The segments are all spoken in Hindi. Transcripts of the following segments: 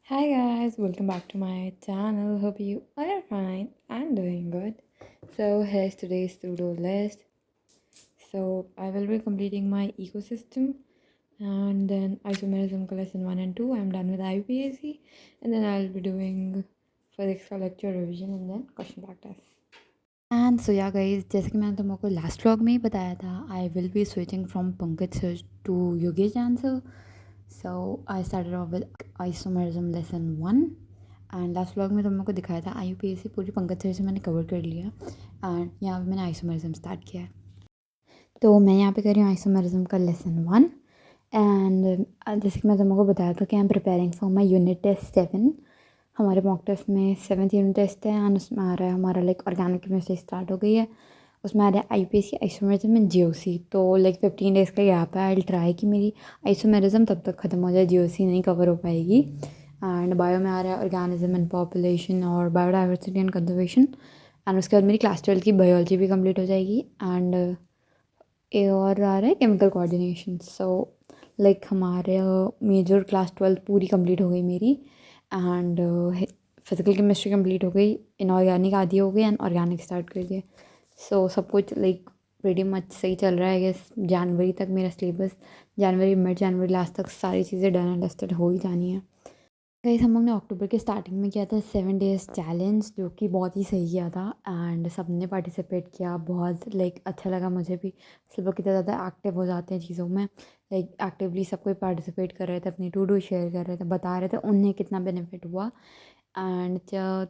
Hi guys, welcome back to my channel. Hope you are fine and doing good. So here's today's to-do list. So I will be completing my ecosystem and then isomerism lesson 1 and 2. I'm done with IUPAC and then I'll be doing physics lecture revision and then question practice. And so yeah guys, जैसे कि मैंने तुम लोगों को लास्ट व्लॉग में ही बताया था, I will be switching from Pankaj sir to Yogesh answer. So I started off with isomerism lesson 1 and last vlog में तुम लोगों को दिखाया था IUPAC पूरी पंकज सर से मैंने कवर कर लिया एंड यहाँ पे मैंने आइसोमरिज्म स्टार्ट किया है. तो मैं यहाँ पे कर रही हूँ आइसोमरिज्म का लेसन 1 एंड जैसे कि मैं तुम लोगों को बताया था कि I am preparing for my unit test 7. हमारे मॉक टेस्ट में 7th यूनिट टेस्ट है एंड उसमें आ रहा है हमारा ऑर्गेनिक केमिस्ट्री स्टार्ट हो गई है. उसमें आ रहा है IUPAC आइसोमेरिज्म एंड GOC. तो 15 डेज़ का यहाँ पे आई ट्राई कि मेरी आइसोमेरिज्म तब तक ख़त्म हो जाए, GOC नहीं कवर हो पाएगी. एंड बायो में आ रहा है ऑर्गेनिज्म एंड पॉपुलेशन और बायोडाइवर्सिटी एंड कंजर्वेशन. एंड उसके बाद मेरी क्लास 12 की बायोलॉजी भी कम्प्लीट हो जाएगी एंड और आ रहा है केमिकल कोऑर्डिनेशन. सो हमारे मेजर क्लास 12 पूरी कंप्लीट हो गई मेरी एंड फिजिकल केमिस्ट्री कंप्लीट हो गई, इनऑर्गेनिक आधी हो गई एंड ऑर्गेनिक स्टार्ट कर दिया. सो सब कुछ प्रीटी मच सही चल रहा है. गेस जनवरी तक मेरा सिलेबस, जनवरी मिड जनवरी लास्ट तक सारी चीज़ें डन एंड डस्टेड हो ही जानी है. गाइस, हम लोग ने अक्टूबर के स्टार्टिंग में किया था 7 डेज़ चैलेंज, जो कि बहुत ही सही किया था एंड सबने पार्टिसिपेट किया. बहुत अच्छा लगा मुझे भी. सब लोग कितना ज़्यादा एक्टिव हो जाते हैं चीज़ों में. एक्टिवली सब कोई पार्टिसिपेट कर रहे थे, अपनी टू डू शेयर कर रहे थे, बता रहे थे उन्हें कितना बेनिफिट हुआ. एंड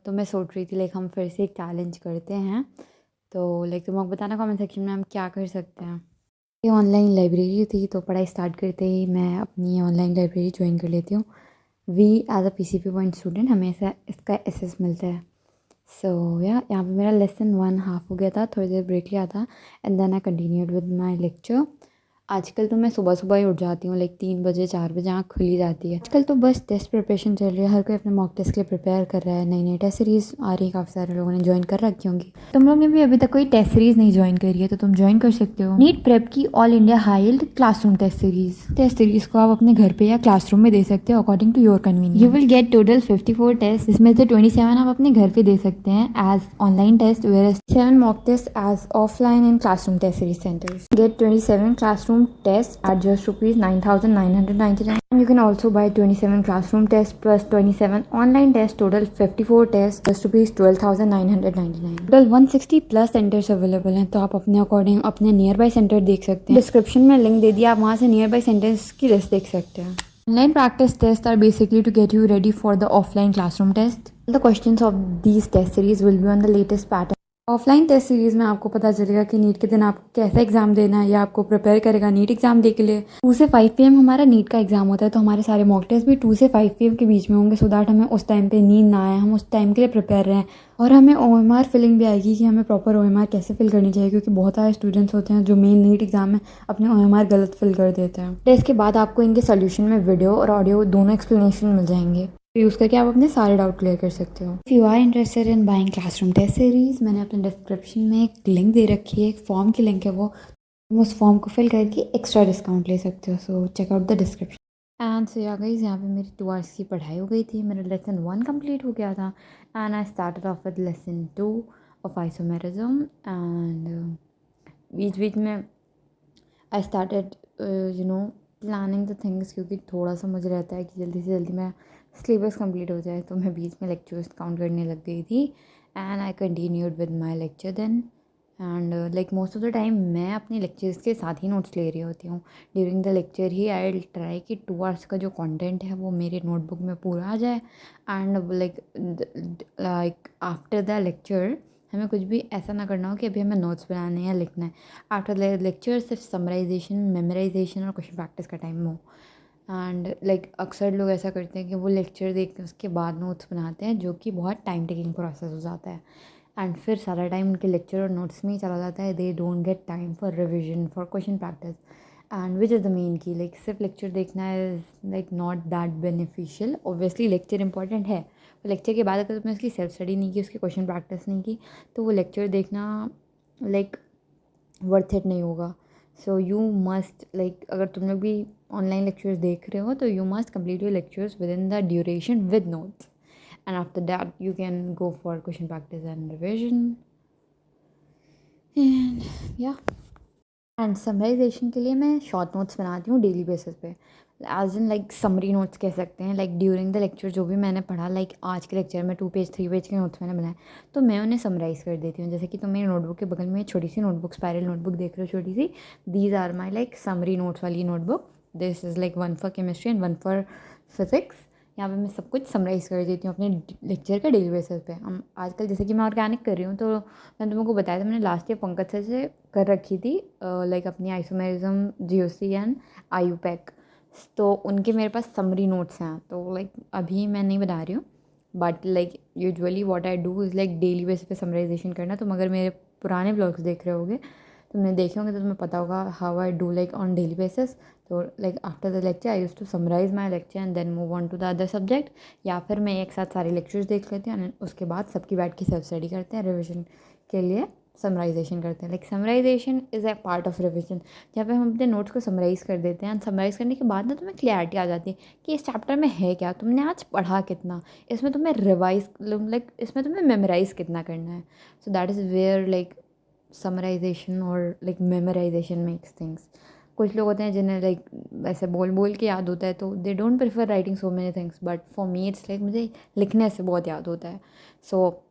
तो मैं सोच रही थी हम फिर से एक चैलेंज करते हैं. तो तुम लोग बताना कमेंट सेक्शन में हम क्या कर सकते हैं. ये ऑनलाइन लाइब्रेरी थी तो पढ़ाई स्टार्ट करते ही मैं अपनी ऑनलाइन लाइब्रेरी ज्वाइन कर लेती हूँ. We as a PCP point student हमें इसका SS मिलता है. सो यहाँ पे मेरा लेसन 1 हाफ हो गया था, थोड़ी देर ब्रेक लिया था and then I continued with my lecture. आजकल तो मैं सुबह सुबह ही उठ जाती हूँ, 3 बजे 4 बजे आँख खुली जाती है. आजकल तो बस टेस्ट प्रिपरेशन चल रही है, हर कोई अपने मॉक टेस्ट के लिए प्रिपेयर कर रहा है. नई नई टेस्ट सीरीज़ आ रही है, काफ़ी सारे लोगों ने ज्वाइन कर रखी होंगी. तुम लोग ने भी अभी तक कोई टेस्ट सीरीज़ नहीं ज्वाइन करी है तो तुम ज्वाइन कर सकते हो नीट प्रेप की All India high yield classroom test series. Test series को आप अपने घर पे या क्लासरूम में दे सकते हो according to your convenience. You will get total 54 test, जिसमें से 27 आप अपने घर पे दे सकते हैं as online test, where 7 mock test as offline in classroom test series centres. Get 27 classroom tests at just rupees 9,999. You can also buy 27 classroom tests plus 27 online tests, total 54 tests, just rupees 12,999. Total 160 plus centres available हैं, तो आप अपने अकॉर्डिंग अपने नियर बाई सेंटर देख सकते हैं. डिस्क्रिप्शन में लिंक दे दिया, आप वहाँ से नियर बाई सेंटर्स की लिस्ट देख सकते हैं. Online practice tests are basically to get you ready for the offline classroom test. The questions of these test series will be on the latest pattern. Offline test series में आपको पता चलेगा कि नीट के दिन आपको कैसा एग्ज़ाम देना है या आपको प्रिपेयर करेगा नीट एग्ज़ाम दे के लिए. 2 से 5 PM हमारा नीट का एग्ज़ाम होता है, तो हमारे सारे मॉक टेस्ट भी 2 से 5 PM के बीच में होंगे, सो दैट हमें उस टाइम पे नींद ना आए, हम उस टाइम के लिए प्रिपेयर रहें. और हमें OMR फिलिंग भी आएगी कि हमें प्रॉपर OMR कैसे फिल करनी चाहिए, क्योंकि बहुत सारे स्टूडेंट्स होते हैं जो मेन नीट एग्ज़ाम में अपने OMR गलत फिल कर देते हैं. टेस्ट के बाद आपको इनके सोल्यूशन में वीडियो और ऑडियो दोनों एक्सप्लेनेशन मिल जाएंगे, यूज़ करके आप अपने सारे डाउट क्लियर कर सकते हो. If you are interested in buying classroom test series, मैंने अपने डिस्क्रिप्शन में एक लिंक दे रखी है, एक फॉर्म की लिंक है वो. तुम उस फॉर्म को फिल करके एक्स्ट्रा डिस्काउंट ले सकते हो. So check out the description. And so yeah guys, यहाँ पे मेरी 2 आवर्स की पढ़ाई हो गई थी. मेरा लेसन 1 कंप्लीट हो गया था and I started off with lesson 2 of isomerism. And बीच बीच में I started planning the things, क्योंकि थोड़ा सा मुझे रहता है कि जल्दी से जल्दी मैं सिलेबस कंप्लीट हो जाए, तो मैं बीच में लेक्चर्स काउंट करने लग गई थी. And I continued with my lecture then. And most of the time मैं अपने लेक्चर्स के साथ ही नोट्स ले रही होती हूँ. During the lecture he I will try कि 2 आवर्स का जो कंटेंट है वो मेरे नोटबुक में पूरा आ जाए. एंड आफ्टर द लेक्चर हमें कुछ भी ऐसा ना करना हो कि अभी हमें नोट्स बनाने या लिखना है. आफ्टर द लेक्चर सिर्फ समराइजेशन, मेमोराइजेशन और क्वेश्चन प्रैक्टिस का टाइम हो. एंड अक्सर लोग ऐसा करते हैं कि वो लेक्चर देखते हैं उसके बाद नोट्स बनाते हैं, जो कि बहुत टाइम टेकिंग प्रोसेस हो जाता है. एंड फिर सारा टाइम उनके लेक्चर और नोट्स में ही चला जाता है. They don't get time for revision, for question practice. And which is the main की सिर्फ लेक्चर देखना is not that beneficial. Obviously lecture important है, लेक्चर के बाद अगर तुमने उसकी सेल्फ स्टडी नहीं की, उसकी क्वेश्चन प्रैक्टिस नहीं की, तो वो लेक्चर देखना वर्थ इट नहीं होगा. सो यू मस्ट लाइक, अगर तुम लोग भी ऑनलाइन लेक्चर्स देख रहे हो तो you must complete your lectures within the duration with notes, and after that you can go for question practice and revision and yeah. And summarisation के लिए मैं शॉर्ट नोट्स बनाती हूँ डेली बेसिस पे, as in like summary notes कह सकते हैं। लाइक ड्यूरिंग द लेक्चर जो भी मैंने पढ़ा, लाइक आज के लेक्चर में 2 पेज 3 पेज के नोट्स मैंने बनाए, तो मैं उन्हें समराइज़ कर देती हूँ। जैसे कि तुम मेरी नोटबुक के बगल में छोटी सी नोटबुक, स्पायरल नोटबुक देख रहे हो छोटी सी, these are my like summary notes वाली notebook. This is like 1 for chemistry and 1 for physics. यहाँ पे मैं सब कुछ समराइज़ कर देती हूँ अपने लेक्चर का डेली बेसिस पे। हम आजकल जैसे कि मैं ऑर्गेनिक कर रही हूँ, तो मैंने तुमको बताया था, मैंने लास्ट ईयर पंकज सर से कर रखी थी लाइक अपनी आइसोमेरिज्म, जीओसी एंड आईयूपैक। तो उनके मेरे पास समरी नोट्स हैं, तो लाइक अभी मैं नहीं बना रही हूँ, but like usually what I do is like daily basis पे समराइजेशन करना। तुम अगर मेरे पुराने ब्लॉग्स देख रहे होगे, तुमने देखे होंगे तो तुम्हें पता होगा how I do like on daily basis. तो like after the lecture I use to summarise my lecture and then move on to the other subject, या फिर मैं एक साथ सारे लेक्चर्स देख लेती हूँ, उसके बाद सबकी बैठ के सेल्फ स्टडी करते हैं, रिविजन के लिए समराइजेशन करते हैं। Like summarisation is a part of revision, जहाँ पे हम अपने नोट्स को समराइज़ कर देते हैं। एंड समराइज़ करने के बाद ना तुम्हें क्लैरिटी आ जाती है कि इस चैप्टर में है क्या, तुमने आज पढ़ा कितना, इसमें तुम्हें रिवाइज लाइक इसमें तुम्हें मेमोराइज़ कितना करना है। So that is where like summarisation और लाइक मेमोराइजेशन मेक्स थिंग्स। कुछ लोग होते हैं जिन्हें लाइक ऐसे बोल बोल के याद होता है, तो they don't prefer writing so many things, but for me it's like मुझे लिखने से बहुत याद होता है। So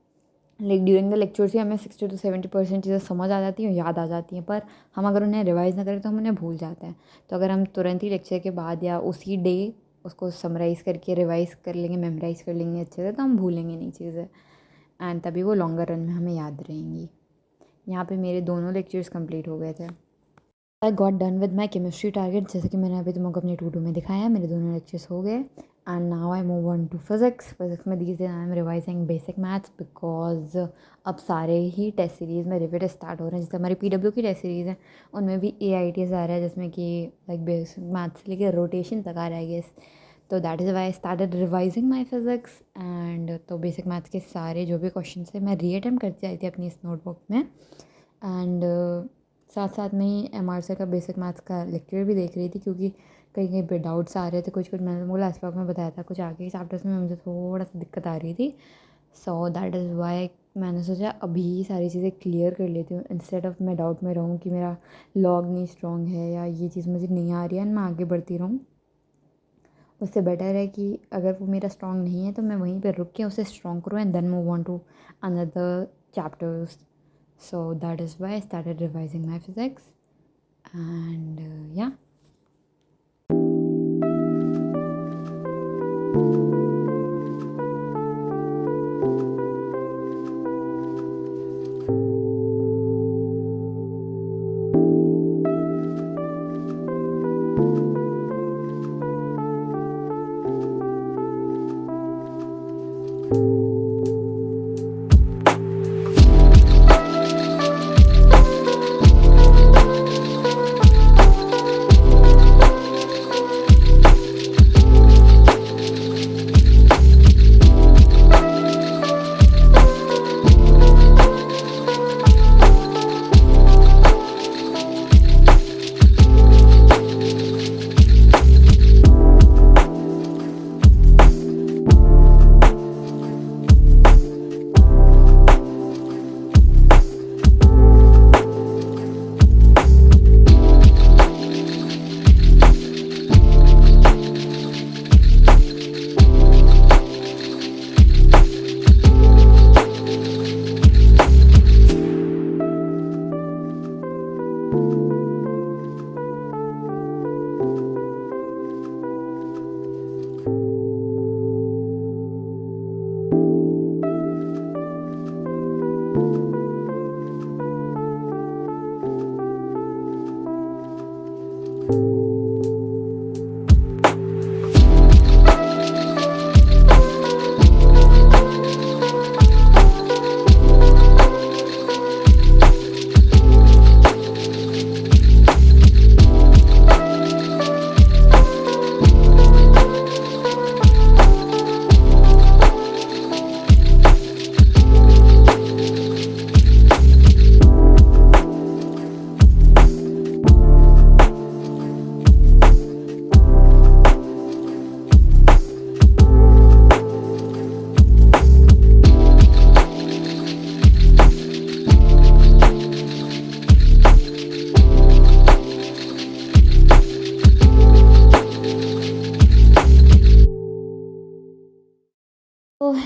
like during the lecture से हमें 60 to 70% चीज़ें समझ आ जाती हैं, याद आ जाती हैं, पर हम अगर उन्हें रिवाइज़ ना करें तो हम उन्हें भूल जाते हैं। तो अगर हम तुरंत ही लेक्चर के बाद या उसी डे उसको समराइज़ करके रिवाइज़ कर लेंगे, मेमोराइज़ कर लेंगे अच्छे से, तो हम भूलेंगे नहीं चीज़ें, एंड तभी वो लॉन्गर रन में हमें याद रहेंगी। यहाँ पे मेरे दोनों लेक्चर्स कंप्लीट हो गए थे। I got done with my chemistry target, जैसे कि मैंने अभी तुमको अपने 2 में दिखाया, मेरे दोनों लेक्चर्स हो गए। And now I move on to physics. Physics में these days I am revising basic maths, because अब सारे ही टेस्ट सीरीज़ में रिविट स्टार्ट हो रहे हैं। जैसे हमारी PW की टेस्ट सीरीज़ है, उनमें भी AITs आ रहा है, जिसमें कि लाइक बेसिक मैथ्स से लेकर रोटेशन तक आ रहा है गेस। तो that is why I started revising my physics. And तो बेसिक मैथ्स के सारे जो भी क्वेश्चन थे मैं रीअटेम्प्ट करती आई थी अपनी इस नोटबुक में। एंड साथ साथ में ही MR का बेसिक मैथ्स का लेक्चर भी देख रही थी, क्योंकि कहीं कहीं पे डाउट्स आ रहे थे। कुछ कुछ मैंने तुमको लास्ट ब्लॉग में बताया था, कुछ आगे के चैप्टर्स में मुझे थोड़ा सा दिक्कत आ रही थी। सो दैट इज़ वाई मैंने सोचा अभी सारी चीज़ें क्लियर कर लेती हूँ, इंस्टेड ऑफ मैं डाउट में रहूँ कि मेरा लॉग नहीं स्ट्रॉन्ग है या ये चीज़ मुझे नहीं आ रही है, मैं आगे बढ़ती रहूँ। उससे बेटर है कि अगर वो मेरा स्ट्रॉन्ग नहीं है तो मैं वहीं पर रुक के उसे स्ट्रॉन्ग करूँ and then move on to another chapters. So that is why I started revising my physics, and yeah.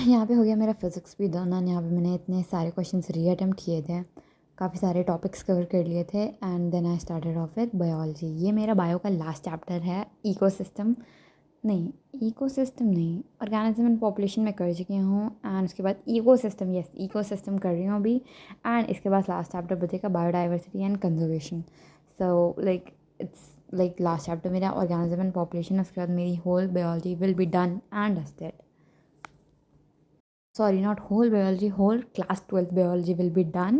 यहाँ पे हो गया मेरा फिज़िक्स भी डन एंड यहाँ पे मैंने इतने सारे क्वेश्चंस रीअटेम्प्ट किए थे, काफ़ी सारे टॉपिक्स कवर कर लिए थे and then I started off with biology. ये मेरा बायो का लास्ट चैप्टर है। इकोसिस्टम नहीं, इकोसिस्टम नहीं, ऑर्गेनिज्म एंड पॉपुलेशन में कर चुकी हूँ एंड उसके बाद इकोसिस्टम, यस इकोसिस्टम कर रही हूँ अभी। एंड इसके बाद लास्ट चैप्टर बचेगा biodiversity and conservation. So like it's like last chapter मेरा ऑर्गेनिज्म एंड पॉपुलेशन, उसके बाद मेरी whole biology will be done and dusted. Sorry, not whole biology, whole class 12th biology will be done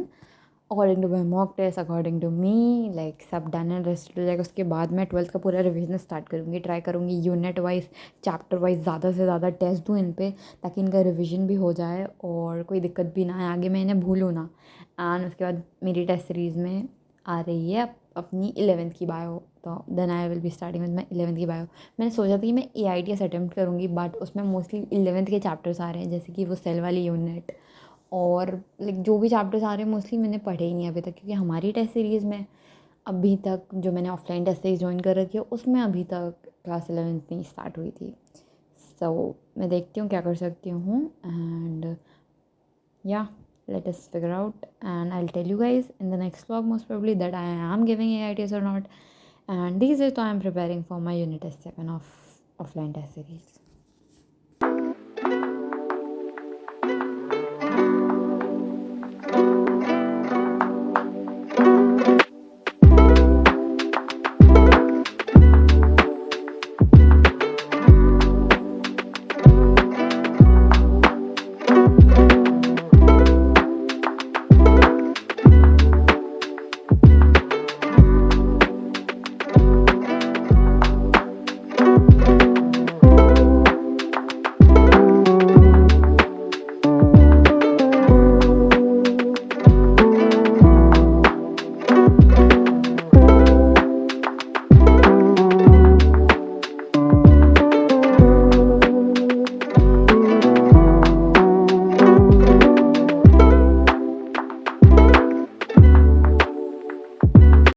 according to my mock test, according to me, like सब डन एंड रेस्ट हो जाएगा। उसके बाद मैं 12th का पूरा रिवीजन स्टार्ट करूँगी, ट्राई करूँगी यूनिट वाइज चैप्टर वाइज ज़्यादा से ज़्यादा टेस्ट दूँ इन पे, ताकि इनका रिवीजन भी हो जाए और कोई दिक्कत भी ना आए, आगे मैं इन्हें भूलूँ ना। एंड उसके बाद मेरी टेस्ट सीरीज़ में आ रही है अपनी 11th की बायो, तो then I will be starting with my 11th की बायो। मैंने सोचा था कि मैं AITS अटैम्प्ट करूँगी, बट उसमें मोस्टली 11th के चैप्टर्स आ रहे हैं, जैसे कि वो सेल वाली यूनिट और लाइक जो भी चैप्टर्स आ रहे हैं मोस्टली मैंने पढ़े ही नहीं अभी तक, क्योंकि हमारी टेस्ट सीरीज़ में अभी तक जो मैंने ऑफलाइन टेस्ट सीरीज ज्वाइन कर रखी है उसमें अभी तक क्लास 11th में स्टार्ट हुई थी। सो मैं देखती हूँ क्या कर सकती हूँ and yeah, let us figure out and I'll tell you guys in the next vlog most probably that I am giving AITs or not. And these days I am preparing for my unit test 7 of offline test series.